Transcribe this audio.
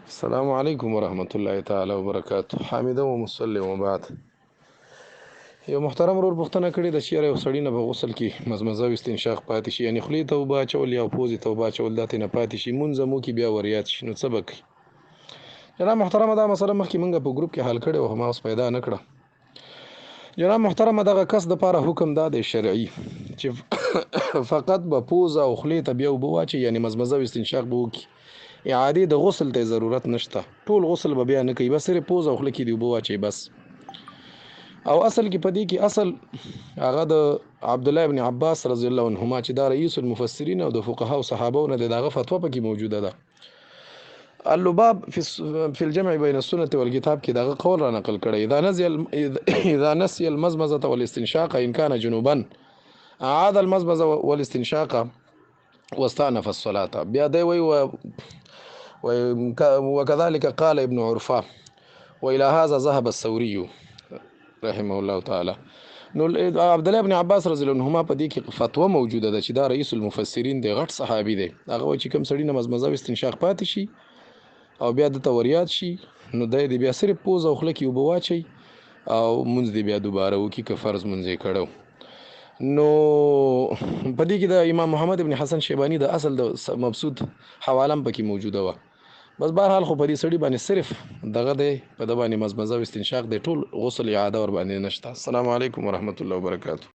السلام علیکم ورحمۃ الله تعالی وبرکاتہ. حامد و مسلم وبعد. یو محترم ورور پوښتنه کړې د چې یو سړی نه په غسل کې مزمزه او استنشاق پاتې شي، یعنی خولې ته اوبه اچول یا پوزې ته اوبه اچول داسې نه پاتې شي، مونځ مو کې بیا وریاد شي، نو څه به کوي؟ جناب محترمه، دا مسله مخکې موږ په ګروپ کې حل کړې وه، ما اوس پیدا نه کړه. جناب محترمه، دغه کس دپاره حکم دا دی شرعي چې فقط به پوزه او خولې ته بیا اوبه واچي، یعنی مزمزه او استنشاق به وکړي. اعادې د غسل ته ضرورت نشته، ټول غسل به بیا نه کوي، بس صرف پوزه او خوله کې دی اوبه واچوي بس. او اصل کې په دې کې اصل هغه د عبد الله ابن عباس رضی الله عنهما چې دا رئیس المفسرین او د فقها او صحابو نه دغه فتوا پکې موجوده ده. اللباب في الجمع بين السنة والكتاب کې دغه قول را نقل کړی، اذا نسي المزمزة والاستنشاق ان كان جنوبا اعاد المزمزة والاستنشاق واستأنف الصلاة. بیا دی وی وكذلك قال ابن عرفة وإلى هذا ذهب الثوري رحمه الله تعالى. نو عبد الله ابن عباس رضی الله عنهما په دې کې فتوا موجوده ده چې دا رئیس المفسرین دی، غټ صحابي دی. هغه وایي چې کوم سړی نه مزمزه او استنشاق پاتې شي او بیا د توریات شي، نو دی بیا صرف پوزه او خوله کې اوبه واچي او مونځ دی بیا دوباره وکړي که فرض مونځ یې کړو. نو په دې کې د امام محمد ابن حسن شیبانی د اصل د مبسوط حواله پکې موجوده و. بس بهرحال خو په دې سړي باندې صرف دغه دی، په د باندې مزمزه او استنشاق دی، ټول غسل اعاده ور باندې نشته. السلام علیکم ورحمت الله وبرکاتہ.